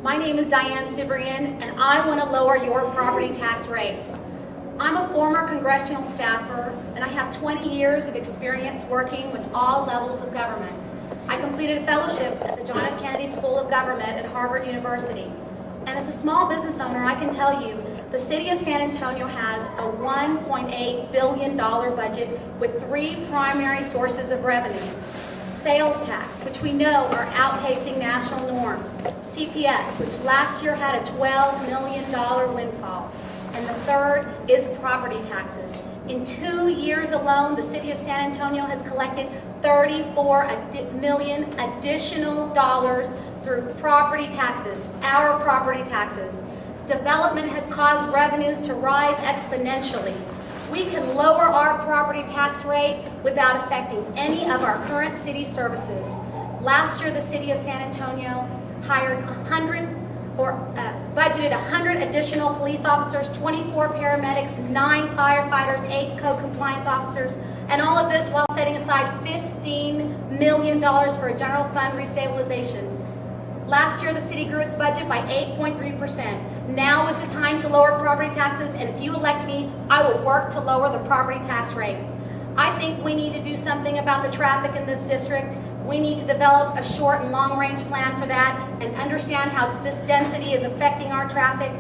My name is Diane Cibrian, and I want to lower your property tax rates. I'm a former congressional staffer, and I have 20 years of experience working with all levels of government. I completed a fellowship at the John F. Kennedy School of Government at Harvard University. And as a small business owner, I can tell you, the city of San Antonio has a $1.8 billion budget with 3 primary sources of revenue. Sales tax, which we know are outpacing national norms. CPS, which last year had a $12 million windfall. And the third is property taxes. In 2 years alone, the city of San Antonio has collected $34 million additional dollars through property taxes, our property taxes. Development has caused revenues to rise exponentially. We can lower our property tax rate without affecting any of our current city services. Last year, the city of San Antonio hired budgeted 100 additional police officers, 24 paramedics, 9 firefighters, 8 code compliance officers, and all of this while setting aside $15 million for a general fund restabilization. Last year, the city grew its budget by 8.3%. Now is the time to lower property taxes, and if you elect me, I will work to lower the property tax rate. I think we need to do something about the traffic in this district. We need to develop a short and long-range plan for that and understand how this density is affecting our traffic.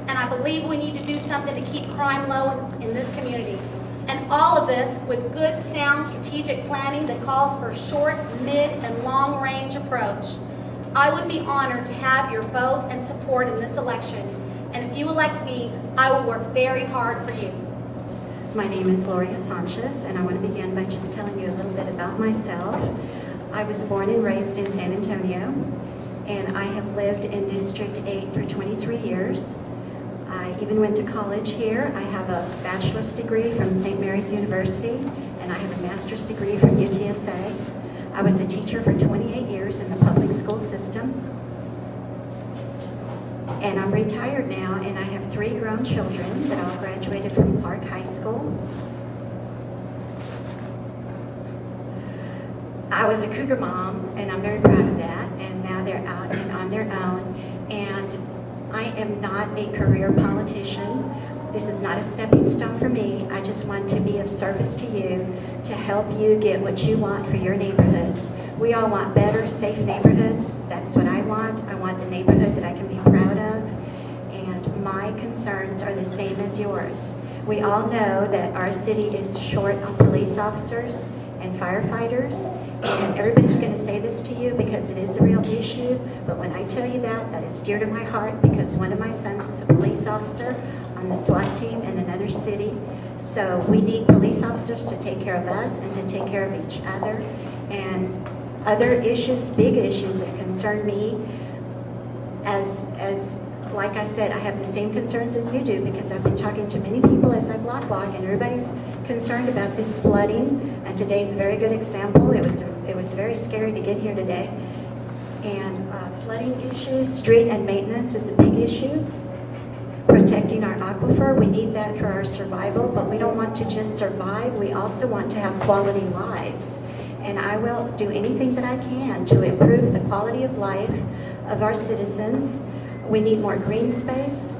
And I believe we need to do something to keep crime low in this community. And all of this with good, sound, strategic planning that calls for a short, mid, and long-range approach. I would be honored to have your vote and support in this election. And if you elect me, I will work very hard for you. My name is Gloria Sanchez, and I want to begin by just telling you a little bit about myself. I was born and raised in San Antonio, and I have lived in District 8 for 23 years. I even went to college here. I have a bachelor's degree from St. Mary's University, and I have a master's degree from UTSA. I was a teacher for 28 years in the public school system. And I'm retired now, and I have 3 grown children that all graduated from Clark High School. I was a cougar mom, and I'm very proud of that, and now they're out and on their own. And I am not a career politician. This is not a stepping stone for me. I just want to be of service to you, to help you get what you want for your neighborhoods. We all want better, safe neighborhoods. That's what I want. I want a neighborhood that I can be proud of, and my concerns are the same as yours. We all know that our city is short on police officers and firefighters, and everybody's going to say this to you because it is a real issue, but when I tell you that, that is dear to my heart because one of my sons is a police officer on the SWAT team in another city. So we need police officers to take care of us and to take care of each other. And other issues, big issues that concern me, as like I said, I have the same concerns as you do because I've been talking to many people as I block, and everybody's concerned about this flooding. And today's a very good example. It was very scary to get here today. And flooding issues, street and maintenance is a big issue. Protecting our aquifer, we need that for our survival, but we don't want to just survive. We also want to have quality lives. And I will do anything that I can to improve the quality of life of our citizens. We need more green space.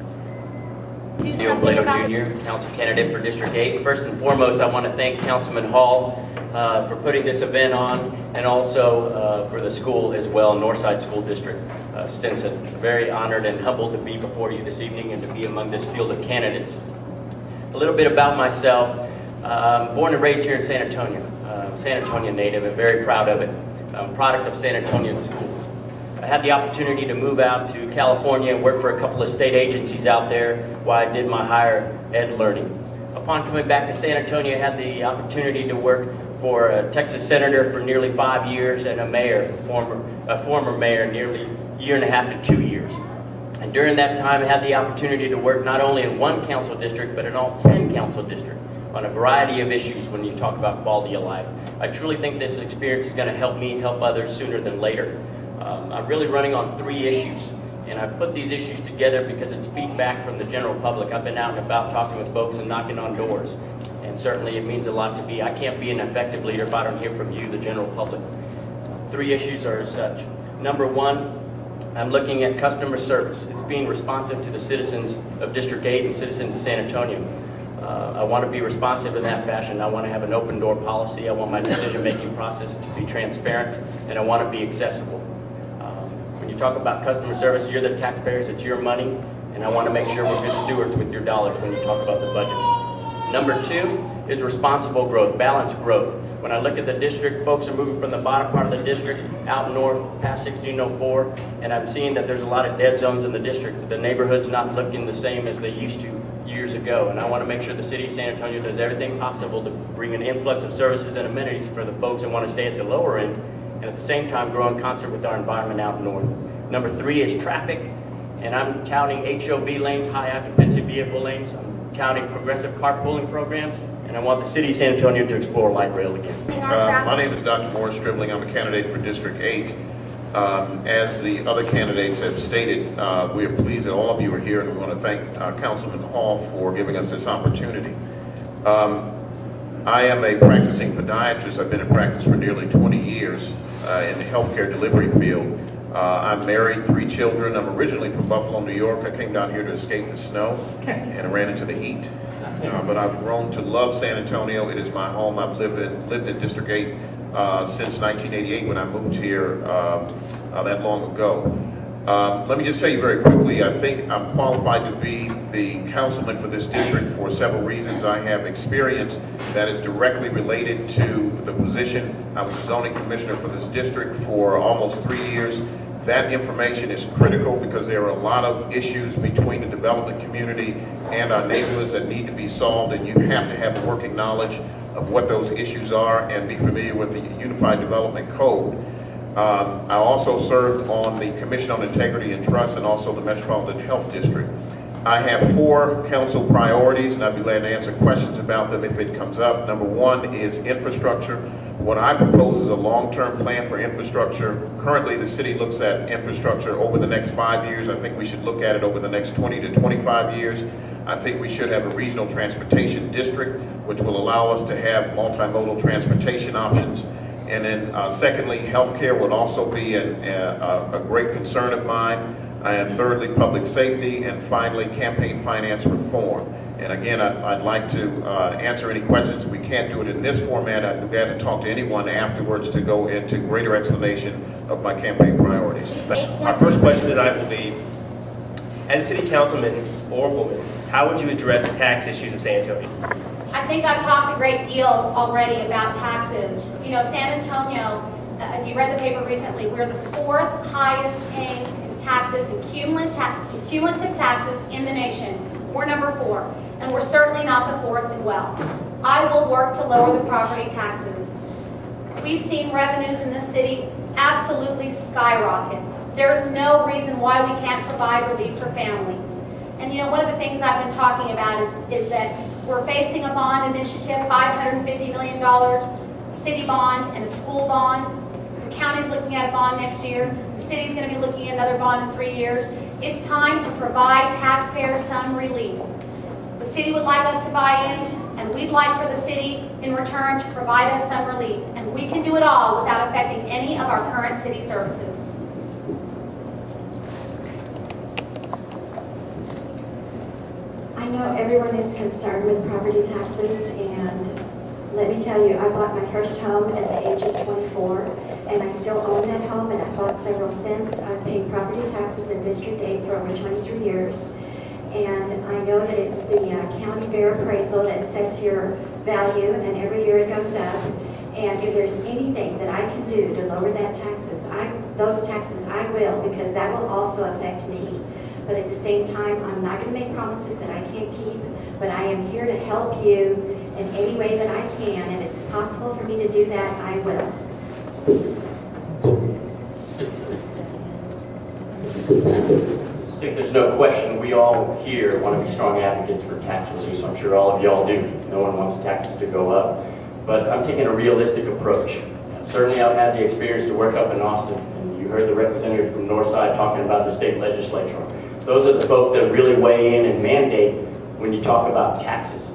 Neil Blato Jr., Council Candidate for District 8. First and foremost, I want to thank Councilman Hall for putting this event on, and also for the school as well, Northside School District, Stinson. Very honored and humbled to be before you this evening and to be among this field of candidates. A little bit about myself. I'm born and raised here in San Antonio. San Antonio native and very proud of it. I'm a product of San Antonio schools. I had the opportunity to move out to California and work for a couple of state agencies out there while I did my higher ed learning. Upon coming back to San Antonio, I had the opportunity to work for a Texas senator for nearly 5 years and a former mayor nearly a year and a half to 2 years. And during that time, I had the opportunity to work not only in one council district, but in all 10 council districts on a variety of issues when you talk about quality of life. I truly think this experience is going to help me help others sooner than later. I'm really running on 3 issues, and I put these issues together because it's feedback from the general public. I've been out and about talking with folks and knocking on doors, and certainly it means a lot to me. I can't be an effective leader if I don't hear from you, the general public. 3 issues are as such. Number 1, I'm looking at customer service. It's being responsive to the citizens of District 8 and citizens of San Antonio. I want to be responsive in that fashion. I want to have an open door policy. I want my decision-making process to be transparent, and I want to be accessible. When you talk about customer service, you're the taxpayers, it's your money, and I want to make sure we're good stewards with your dollars when you talk about the budget. Number 2 is responsible growth, balanced growth. When I look at the district, folks are moving from the bottom part of the district out north past 1604, and I'm seeing that there's a lot of dead zones in the district. The neighborhood's not looking the same as they used to years ago, and I want to make sure the city of San Antonio does everything possible to bring an influx of services and amenities for the folks that want to stay at the lower end, and at the same time grow in concert with our environment out north. Number 3 is traffic, and I'm counting HOV lanes, high occupancy vehicle lanes. I'm counting progressive carpooling programs, and I want the city of San Antonio to explore light rail again. My name is Dr. Morris Stribling. I'm a candidate for District 8. As the other candidates have stated, we are pleased that all of you are here, and we want to thank Councilman Hall for giving us this opportunity. I am a practicing podiatrist. I've been in practice for nearly 20 years in the healthcare delivery field. I'm married, 3 children. I'm originally from Buffalo, New York. I came down here to escape the snow and I ran into the heat. But I've grown to love San Antonio. It is my home. I've lived in District 8 since 1988 when I moved here that long ago. Let me just tell you very quickly, I think I'm qualified to be the councilman for this district for several reasons. I have experience that is directly related to the position. I was zoning commissioner for this district for almost 3 years. That information is critical because there are a lot of issues between the development community and our neighborhoods that need to be solved, and you have to have working knowledge of what those issues are and be familiar with the Unified Development Code. I also served on the Commission on Integrity and Trust and also the Metropolitan Health District. I have 4 council priorities, and I'd be glad to answer questions about them if it comes up. Number 1 is infrastructure. What I propose is a long-term plan for infrastructure. Currently, the city looks at infrastructure over the next 5 years. I think we should look at it over the next 20 to 25 years. I think we should have a regional transportation district, which will allow us to have multimodal transportation options. And then secondly, healthcare would also be a great concern of mine. And thirdly, public safety. And finally, campaign finance reform. And again, I'd like to answer any questions. If we can't do it in this format, I'd be glad to talk to anyone afterwards to go into greater explanation of my campaign priorities. My first question tonight will be, as a city councilman or woman, how would you address the tax issues in San Antonio? I think I've talked a great deal already about taxes. You know, San Antonio, if you read the paper recently, we're the 4th highest paying in taxes and cumulative taxes in the nation. We're number 4, and we're certainly not the 4th in wealth. I will work to lower the property taxes. We've seen revenues in this city absolutely skyrocket. There's no reason why we can't provide relief for families. And you know, one of the things I've been talking about is that we're facing a bond initiative, $550 million, city bond and a school bond. The county's looking at a bond next year. The city's going to be looking at another bond in 3 years. It's time to provide taxpayers some relief. The city would like us to buy in, and we'd like for the city in return to provide us some relief. And we can do it all without affecting any of our current city services. I know everyone is concerned with property taxes, and let me tell you, I bought my first home at the age of 24, and I still own that home, and I've bought several since. I've paid property taxes in District 8 for over 23 years, and I know that it's the county fair appraisal that sets your value, and every year it goes up. And if there's anything that I can do to lower those taxes, I will, because that will also affect me. But at the same time, I'm not going to make promises that I can't keep, but I am here to help you in any way that I can, and if it's possible for me to do that, I will. I think there's no question we all here want to be strong advocates for tax relief. I'm sure all of y'all do. No one wants taxes to go up. But I'm taking a realistic approach. Certainly I've had the experience to work up in Austin, and you heard the representative from Northside talking about the state legislature. Those are the folks that really weigh in and mandate when you talk about taxes.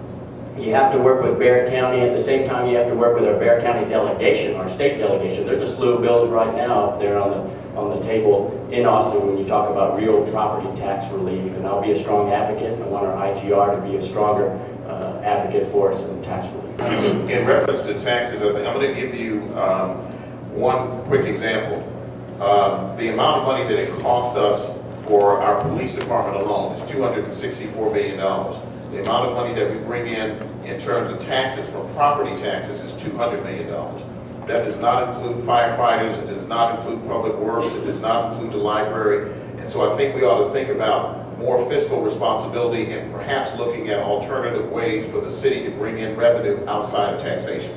You have to work with Bexar County. At the same time, you have to work with our Bexar County delegation, our state delegation. There's a slew of bills right now up there on on the table in Austin when you talk about real property tax relief. And I'll be a strong advocate, and I want our IGR to be a stronger advocate for some tax relief. In reference to taxes, I think I'm going to give you one quick example. The amount of money that it cost us for our police department alone is $264 million. The amount of money that we bring in terms of taxes from property taxes is $200 million. That does not include firefighters, it does not include public works, it does not include the library. And so I think we ought to think about more fiscal responsibility and perhaps looking at alternative ways for the city to bring in revenue outside of taxation.